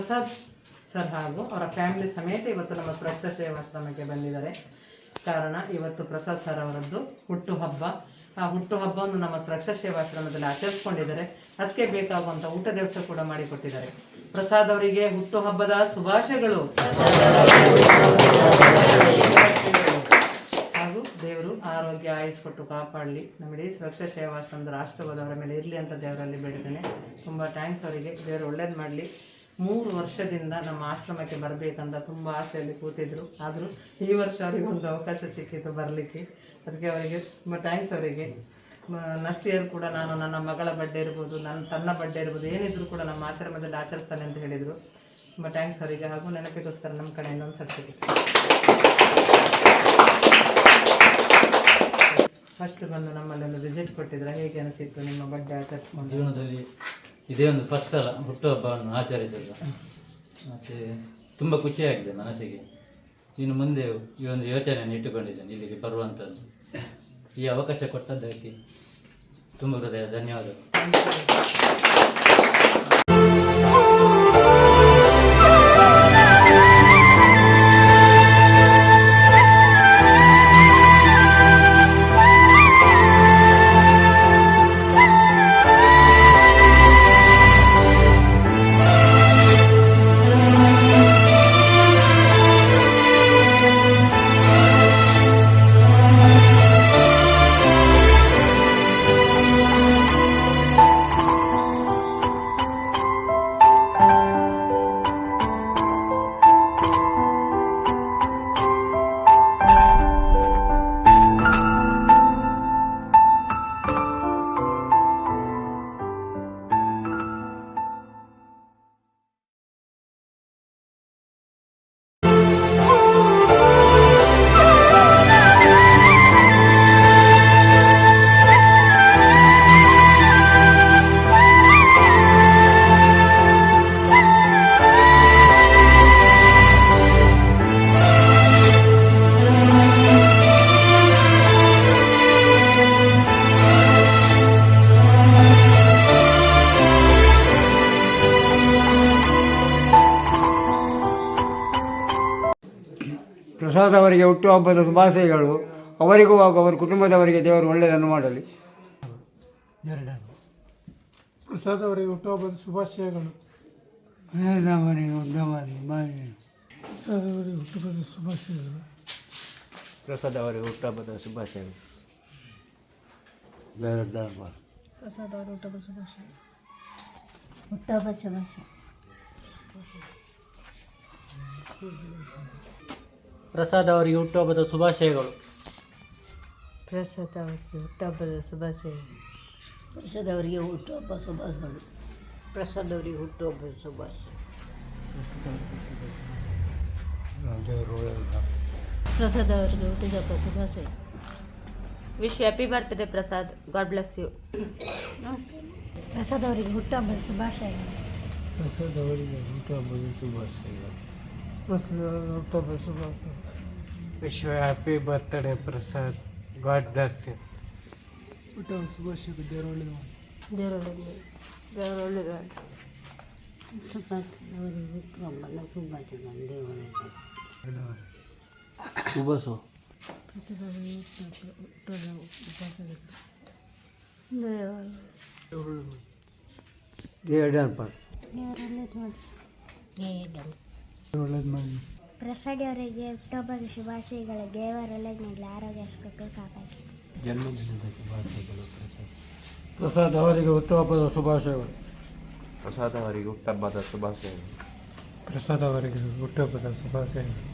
Prasad sir ಹಾಗೂ ಅವರ family ಸಮೇತ ಇವತ್ತು ನಮ್ಮ ಸುರಕ್ಷಾ ಸೇವಾಶ್ರಮಕ್ಕೆ ಬಂದಿದ್ದಾರೆ. ಕಾರಣ ಇವತ್ತು ಪ್ರಸಾದ್ ಸರ್ ಅವರದ್ದು ಹುಟ್ಟುಹಬ್ಬ. ಆ ಹುಟ್ಟುಹಬ್ಬವನ್ನು ನಮ್ಮ ಸುರಕ್ಷಾ ಸೇವಾಶ್ರಮದಲ್ಲಿ ಆಚರಿಸ್ಕೊಂಡಿದ್ದಾರೆ. ಅದಕ್ಕೆ ಬೇಕಾಗುವಂಥ ಊಟ ವ್ಯವಸ್ಥೆ ಕೂಡ ಮಾಡಿಕೊಟ್ಟಿದ್ದಾರೆ. ಪ್ರಸಾದ್ ಅವರಿಗೆ ಹುಟ್ಟುಹಬ್ಬದ ಶುಭಾಶಯಗಳು ಹಾಗೂ ದೇವರು ಆರೋಗ್ಯ ಆಯುಸ್ಕೊಟ್ಟು ಕಾಪಾಡಲಿ. ನಮ್ಮ ಇಡೀ ಸುರಕ್ಷಾ ಸೇವಾಶ್ರಮದ ರಾಷ್ಟ್ರವಾದ ಅವರ ಮೇಲೆ ಇರಲಿ ಅಂತ ದೇವರಲ್ಲಿ ಬೇಡ್ತೇನೆ. ತುಂಬ ಥ್ಯಾಂಕ್ಸ್ ಅವರಿಗೆ. ದೇವರು ಒಳ್ಳೇದು ಮಾಡಲಿ. 3 ವರ್ಷದಿಂದ ನಮ್ಮ ಆಶ್ರಮಕ್ಕೆ ಬರಬೇಕಂತ ತುಂಬ ಆಸೆಯಲ್ಲಿ ಕೂತಿದ್ರು. ಆದರೂ ಈ ವರ್ಷ ಅವರಿಗೆ ಒಂದು ಅವಕಾಶ ಸಿಕ್ಕಿತ್ತು ಬರಲಿಕ್ಕೆ. ಅದಕ್ಕೆ ಅವರಿಗೆ ತುಂಬ ಥ್ಯಾಂಕ್ಸ್ ಅವರಿಗೆ. ನೆಕ್ಸ್ಟ್ ಇಯರ್ ಕೂಡ ನಾನು ನನ್ನ ಮಗಳ ಬರ್ಡೇ ಇರ್ಬೋದು, ತನ್ನ ಬರ್ಡೇ ಇರ್ಬೋದು, ಏನಿದ್ರು ಕೂಡ ನಮ್ಮ ಆಶ್ರಮದಲ್ಲಿ ಆಚರಿಸ್ತಾನೆ ಅಂತ ಹೇಳಿದರು. ತುಂಬ ಥ್ಯಾಂಕ್ಸ್ ಅವರಿಗೆ. ಹಾಗೂ ನೆನಪಿಗೋಸ್ಕರ ನಮ್ಮ ಕಡೆಯಿಂದ ಒಂದು ಸರ್ಟಿಫಿಕೇಟ್. ಫಸ್ಟ್ ಬಂದು ನಮ್ಮಲ್ಲಿ ಒಂದು ವಿಸಿಟ್ ಕೊಟ್ಟಿದ್ರೆ ಹೇಗೆ ಅನಿಸಿತ್ತು ನಿಮ್ಮ ಬರ್ಡೇ ಆಚರಿಸ್ಕೊಂಡು? ಜೀವನದಲ್ಲಿ ಇದೇ ಒಂದು ಫಸ್ಟ್ ಸಲ ಹುಟ್ಟುಹಬ್ಬವನ್ನು ಆಚರಿಸಿಲ್ಲ. ಮತ್ತು ತುಂಬ ಖುಷಿಯಾಗಿದೆ ಮನಸ್ಸಿಗೆ. ಇನ್ನು ಮುಂದೆ ಈ ಒಂದು ಯೋಚನೆಯನ್ನು ಇಟ್ಟುಕೊಂಡಿದ್ದೇನೆ ಇಲ್ಲಿಗೆ ಬರುವಂಥದ್ದು. ಈ ಅವಕಾಶ ಕೊಟ್ಟದ್ದಕ್ಕೆ ತುಂಬ ಹೃದಯ ಧನ್ಯವಾದಗಳು. ಪ್ರಸಾದ್ ಅವರಿಗೆ ಹುಟ್ಟುಹಬ್ಬದ ಶುಭಾಶಯಗಳು. ಅವರಿಗೂ ಹಾಗೂ ಅವರ ಕುಟುಂಬದವರಿಗೆ ದೇವರು ಒಳ್ಳೆಯದನ್ನು ಮಾಡಲಿ. ಪ್ರಸಾದ್ ಅವರಿಗೆ ಹುಟ್ಟುಹಬ್ಬದ ಶುಭಾಶಯಗಳು. ಪ್ರಸಾದ್ ಅವರಿಗೆ ಹುಟ್ಟುಹಬ್ಬದ ಶುಭಾಶಯಗಳು. ಪ್ರಸಾದ್ ಅವರ ಹುಟ್ಟುಹಬ್ಬದ ಶುಭಾಶಯ. ಹುಟ್ಟುಹಬ್ಬದ ಶುಭಾಶಯ. ಪ್ರಸಾದ್ ಅವರಿಗೆ ಹುಟ್ಟುಹಬ್ಬದ ಶುಭಾಶಯಗಳು. ಪ್ರಸಾದ್ ಅವರಿಗೆ ಹುಟ್ಟುಹಬ್ಬದ ಶುಭಾಶಯ. ಪ್ರಸಾದ್ ಅವರಿಗೆ ಹುಟ್ಟುಹಬ್ಬ ಶುಭಾಶಯಗಳು. ಪ್ರಸಾದ್ ಅವರಿಗೆ ಹುಟ್ಟುಹಬ್ಬದ ಶುಭಾಶಯ. ಪ್ರಸಾದ್ ಅವರಿಗೆ ಹುಟ್ಟುಹಬ್ಬ ಶುಭಾಶಯ. Wish happy birthday Prasad. God bless you. Prasad ಅವರಿಗೆ ಹುಟ್ಟುಹಬ್ಬದ ಶುಭಾಶಯ. ಪ್ರಸಾದ್ ಅವರಿಗೆ ಹುಟ್ಟುಹಬ್ಬದ ಶುಭಾಶಯ. ಪ್ರಸಾದ್ ಅವರಿಗೆ ಹುಟ್ಟುಹಬ್ಬದ ಶುಭಾಶಯ. Wish happy birthday Prasad. God bless you. ಹುಟ್ಟುಹಬ್ಬದ ಶುಭಾಶಯ. ದೇವರು ಒಳ್ಳೆಯದು. ದೇವರು ಒಳ್ಳೆಯದು. ಪ್ರಸಾದ್ ಅವರಿಗೆ ಹುಟ್ಟುಹಬ್ಬದ ಶುಭಾಶಯ. ದೇವರು ಶುಭಸು ಒಳ್ಳೇದು ಮಾಡಿ. ಪ್ರಸಾದ್ ಅವರಿಗೆ ಹುಟ್ಟುಹಬ್ಬದ ಶುಭಾಶಯಗಳು. ದೇವರು ಒಳ್ಳೇದು ಮಾಡಲಿ, ಆರೋಗ್ಯ ಕೊಟ್ಟು ಕಾಪಾಡಿ. ಜನ್ಮದಿನದ ಶುಭಾಶಯಗಳು. ಪ್ರಸಾದ್ ಅವರಿಗೆ ಹುಟ್ಟುಹಬ್ಬದ ಶುಭಾಶಯಗಳು. ಪ್ರಸಾದ್ ಅವರಿಗೆ ಹುಟ್ಟುಹಬ್ಬದ ಶುಭಾಶಯಗಳು. ಪ್ರಸಾದ್ ಅವರಿಗೆ ಹುಟ್ಟುಹಬ್ಬದ ಶುಭಾಶಯಗಳು.